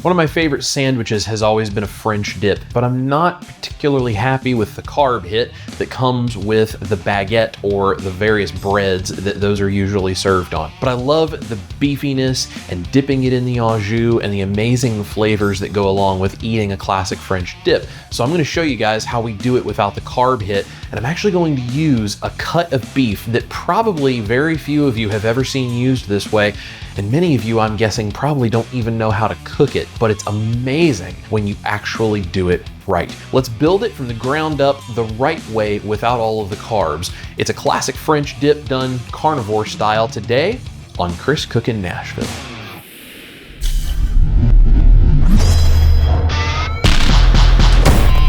One of my favorite sandwiches has always been a French dip, but I'm not particularly happy with the carb hit that comes with the baguette or the various breads that those are usually served on. But I love the beefiness and dipping it in the au jus and the amazing flavors that go along with eating a classic French dip. So I'm going to show you guys how we do it without the carb hit, and I'm actually going to use a cut of beef that probably very few of you have ever seen used this way. And many of you, I'm guessing, probably don't even know how to cook it, but it's amazing when you actually do it right. Let's build it from the ground up the right way without all of the carbs. It's a classic French dip done carnivore style today on Chris Cookin' Nashville.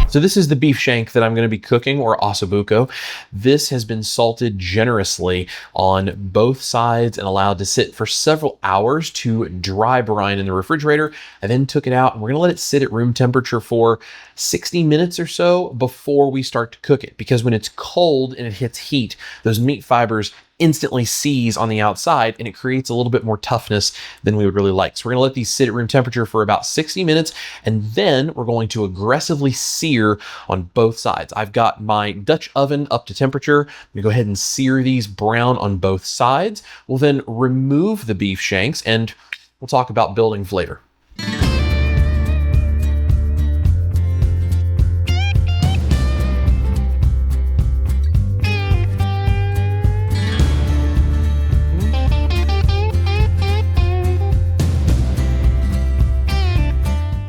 So this is the beef shank that I'm going to be cooking, or ossobuco. This has been salted generously on both sides and allowed to sit for several hours to dry brine in the refrigerator. I then took it out and we're going to let it sit at room temperature for 60 minutes or so before we start to cook it. Because when it's cold and it hits heat, those meat fibers instantly seize on the outside and it creates a little bit more toughness than we would really like. So we're gonna let these sit at room temperature for about 60 minutes and then we're going to aggressively sear on both sides. I've got my Dutch oven up to temperature. I'm gonna go ahead and sear these brown on both sides. We'll then remove the beef shanks and we'll talk about building flavor.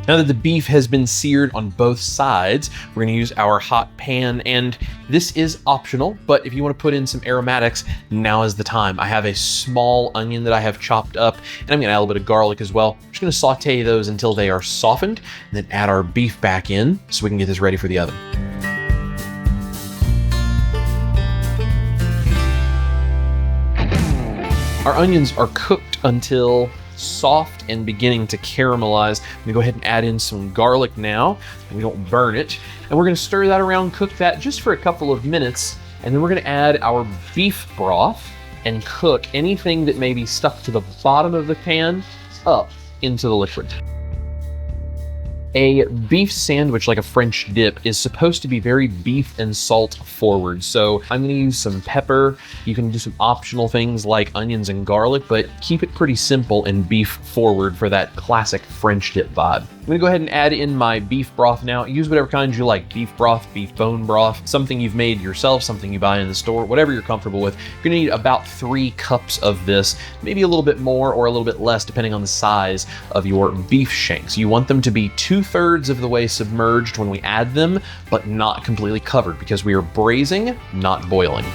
Now that the beef has been seared on both sides, we're going to use our hot pan, and this is optional, but if you want to put in some aromatics, now is the time. I have a small onion that I have chopped up, and I'm going to add a little bit of garlic as well. I'm just going to saute those until they are softened, and then add our beef back in so we can get this ready for the oven. Our onions are cooked until soft and beginning to caramelize. I'm gonna go ahead and add in some garlic now, and we don't burn it. And we're gonna stir that around, cook that just for a couple of minutes, and then we're gonna add our beef broth and cook anything that may be stuck to the bottom of the pan up into the liquid. A beef sandwich, like a French dip, is supposed to be very beef and salt forward. So I'm gonna use some pepper. You can do some optional things like onions and garlic, but keep it pretty simple and beef forward for that classic French dip vibe. I'm gonna go ahead and add in my beef broth now. Use whatever kind you like, beef broth, beef bone broth, something you've made yourself, something you buy in the store, whatever you're comfortable with. You're gonna need about 3 cups of this, maybe a little bit more or a little bit less depending on the size of your beef shanks. You want them to be 2/3 of the way submerged when we add them, but not completely covered because we are braising, not boiling.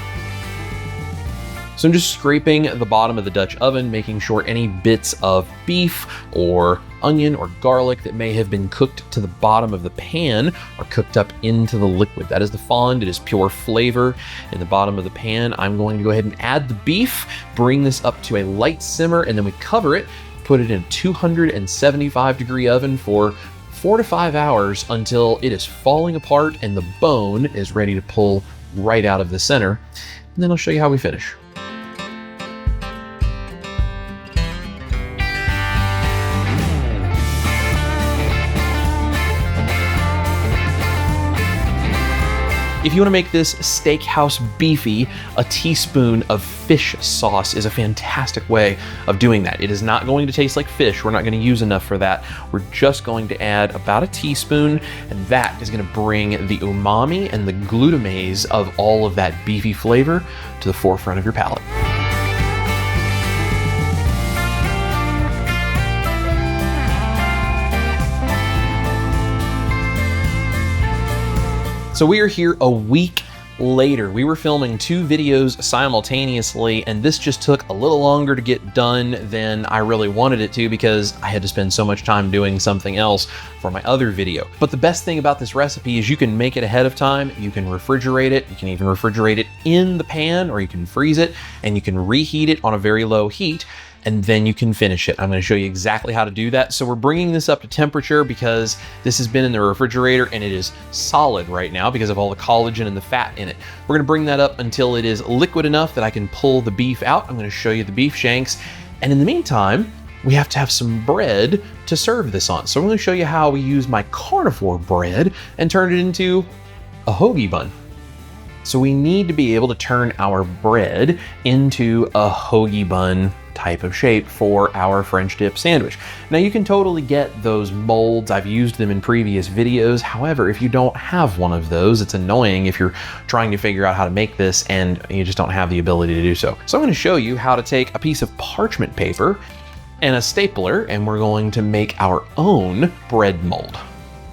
So I'm just scraping the bottom of the Dutch oven, making sure any bits of beef or onion or garlic that may have been cooked to the bottom of the pan are cooked up into the liquid. That is the fond, it is pure flavor in the bottom of the pan. I'm going to go ahead and add the beef, bring this up to a light simmer, and then we cover it, put it in a 275-degree oven for 4 to 5 hours until it is falling apart and the bone is ready to pull right out of the center. And then I'll show you how we finish. If you want to make this steakhouse beefy, a teaspoon of fish sauce is a fantastic way of doing that. It is not going to taste like fish. We're not going to use enough for that. We're just going to add about a teaspoon, and that is going to bring the umami and the glutamase of all of that beefy flavor to the forefront of your palate. So we are here a week later. We were filming 2 videos simultaneously, and this just took a little longer to get done than I really wanted it to because I had to spend so much time doing something else for my other video. But the best thing about this recipe is you can make it ahead of time, you can refrigerate it, you can even refrigerate it in the pan, or you can freeze it, and you can reheat it on a very low heat, and then you can finish it. I'm going to show you exactly how to do that. So we're bringing this up to temperature because this has been in the refrigerator and it is solid right now because of all the collagen and the fat in it. We're going to bring that up until it is liquid enough that I can pull the beef out. I'm going to show you the beef shanks. And in the meantime, we have to have some bread to serve this on. So I'm going to show you how we use my carnivore bread and turn it into a hoagie bun. So we need to be able to turn our bread into a hoagie bun type of shape for our French dip sandwich. Now you can totally get those molds. I've used them in previous videos. However, if you don't have one of those, it's annoying if you're trying to figure out how to make this and you just don't have the ability to do so. So I'm going to show you how to take a piece of parchment paper and a stapler, and we're going to make our own bread mold.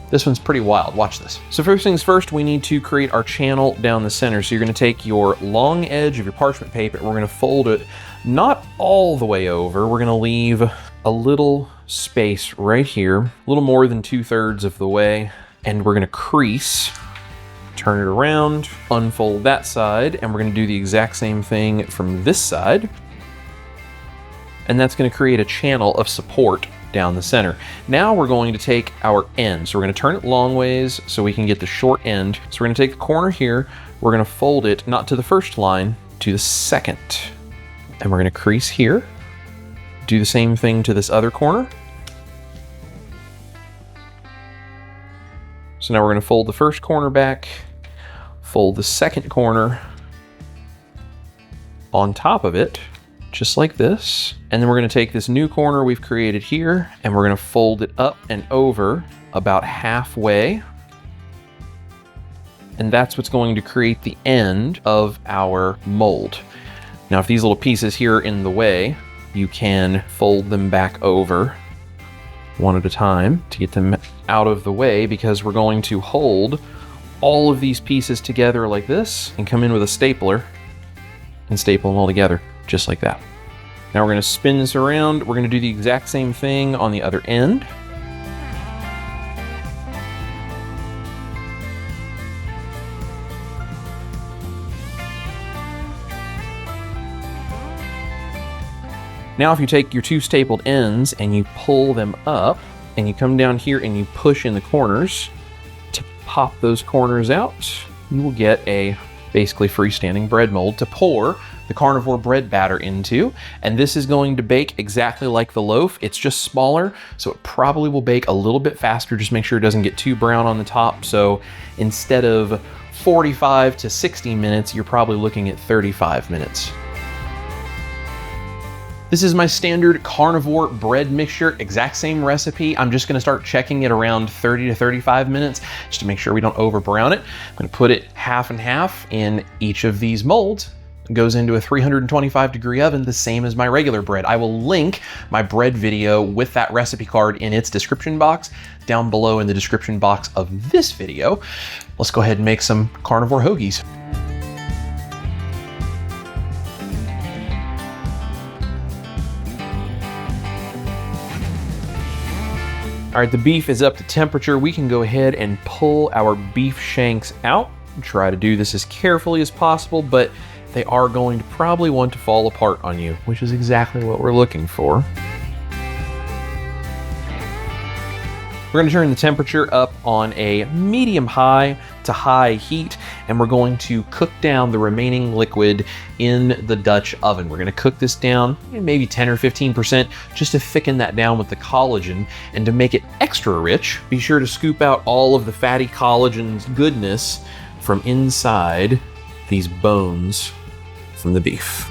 This one's pretty wild. Watch this. So first things first, we need to create our channel down the center. So you're going to take your long edge of your parchment paper and we're going to fold it not all the way over. We're going to leave a little space right here, a little more than 2/3 of the way, and we're going to crease, turn it around, unfold that side, and we're going to do the exact same thing from this side. And that's going to create a channel of support down the center. Now we're going to take our end. So we're going to turn it long ways so we can get the short end. So we're going to take the corner here, we're going to fold it not to the first line, to the second. And we're going to crease here. Do the same thing to this other corner. So now we're going to fold the first corner back, fold the second corner on top of it, just like this. And then we're going to take this new corner we've created here and we're going to fold it up and over about halfway. And that's what's going to create the end of our mold. Now, if these little pieces here are in the way, you can fold them back over one at a time to get them out of the way, because we're going to hold all of these pieces together like this and come in with a stapler and staple them all together just like that. Now we're going to spin this around. We're going to do the exact same thing on the other end. Now if you take your two stapled ends and you pull them up and you come down here and you push in the corners to pop those corners out, you will get a basically freestanding bread mold to pour the carnivore bread batter into. And this is going to bake exactly like the loaf. It's just smaller, so it probably will bake a little bit faster. Just make sure it doesn't get too brown on the top. So instead of 45 to 60 minutes, you're probably looking at 35 minutes. This is my standard carnivore bread mixture, exact same recipe. I'm just gonna start checking it around 30 to 35 minutes just to make sure we don't over brown it. I'm gonna put it half and half in each of these molds. It goes into a 325-degree oven, the same as my regular bread. I will link my bread video with that recipe card in its description box down below in the description box of this video. Let's go ahead and make some carnivore hoagies. All right, the beef is up to temperature. We can go ahead and pull our beef shanks out. Try to do this as carefully as possible, but they are going to probably want to fall apart on you, which is exactly what we're looking for. We're going to turn the temperature up on a medium-high to high heat, and we're going to cook down the remaining liquid in the Dutch oven. We're going to cook this down maybe 10 or 15% just to thicken that down with the collagen. And to make it extra rich, be sure to scoop out all of the fatty collagen goodness from inside these bones from the beef.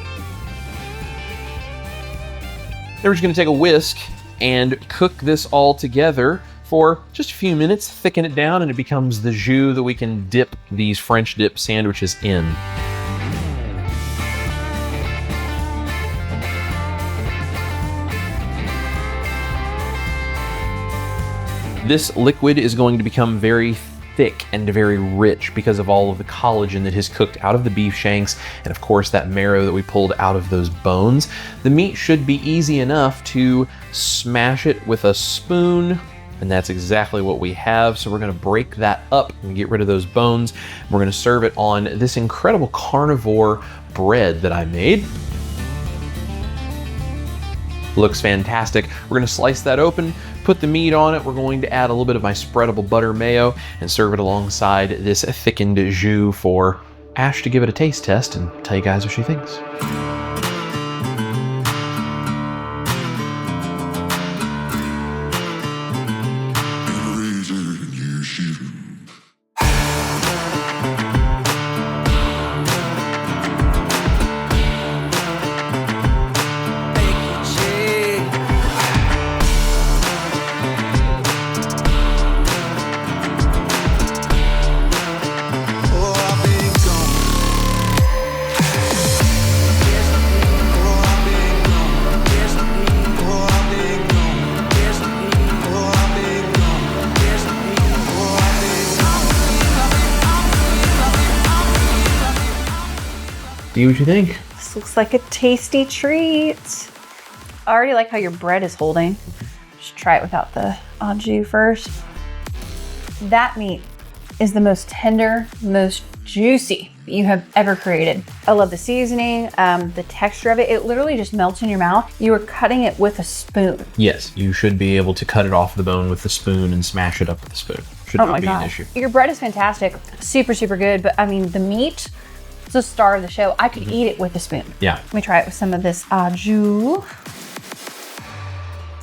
Then we're just going to take a whisk and cook this all together for just a few minutes, thicken it down, and it becomes the jus that we can dip these French dip sandwiches in. This liquid is going to become very thick and very rich because of all of the collagen that has cooked out of the beef shanks, and of course that marrow that we pulled out of those bones. The meat should be easy enough to smash it with a spoon, and that's exactly what we have. So we're gonna break that up and get rid of those bones. We're gonna serve it on this incredible carnivore bread that I made. Looks fantastic. We're gonna slice that open, put the meat on it. We're going to add a little bit of my spreadable butter mayo and serve it alongside this thickened jus for Ash to give it a taste test and tell you guys what she thinks. see what you think. This looks like a tasty treat. I already like how your bread is holding. Just try it without the au jus first. That meat is the most tender, most juicy you have ever created. I love the seasoning, the texture of it. It literally just melts in your mouth. You are cutting it with a spoon. Yes, you should be able to cut it off the bone with the spoon and smash it up with a spoon. Should not be an issue. Your bread is fantastic. Super, super good. But I mean, the meat, it's the star of the show. I could eat it with a spoon. Yeah. Let me try it with some of this au jus.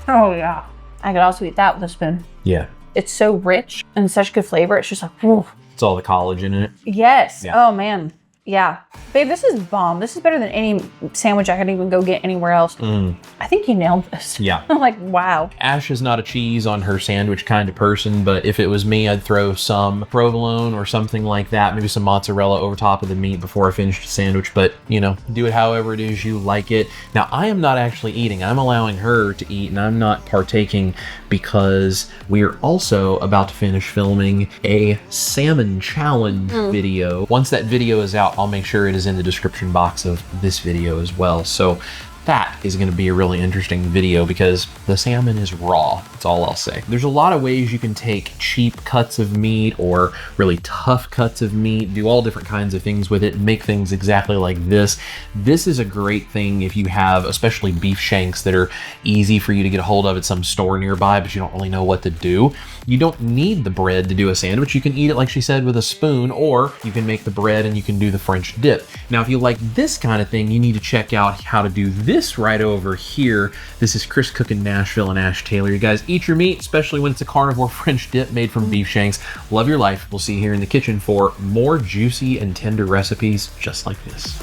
Oh yeah. I could also eat that with a spoon. Yeah. It's so rich and such good flavor. It's just like, whew. It's all the collagen in it. Yes. Yeah. Oh man. Yeah. Babe, this is bomb. This is better than any sandwich I could even go get anywhere else. I think you nailed this. Yeah. I'm like, wow. Ash is not a cheese on her sandwich kind of person, but if it was me, I'd throw some provolone or something like that, maybe some mozzarella over top of the meat before I finished the sandwich, but you know, do it however it is you like it. Now, I am not actually eating. I'm allowing her to eat, and I'm not partaking because we're also about to finish filming a salmon challenge video. Once that video is out, I'll make sure it is in the description box of this video as well. So that is going to be a really interesting video because the salmon is raw. That's all I'll say. There's a lot of ways you can take cheap cuts of meat or really tough cuts of meat, do all different kinds of things with it, and make things exactly like this. This is a great thing if you have especially beef shanks that are easy for you to get a hold of at some store nearby, but you don't really know what to do. You don't need the bread to do a sandwich. You can eat it, like she said, with a spoon, or you can make the bread and you can do the French dip. Now, if you like this kind of thing, you need to check out how to do this right over here. This is Chris Cookin' Nashville and Ash Taylor. You guys eat your meat, especially when it's a carnivore French dip made from beef shanks. Love your life. We'll see you here in the kitchen for more juicy and tender recipes just like this.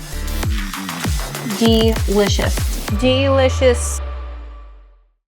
Delicious. Delicious.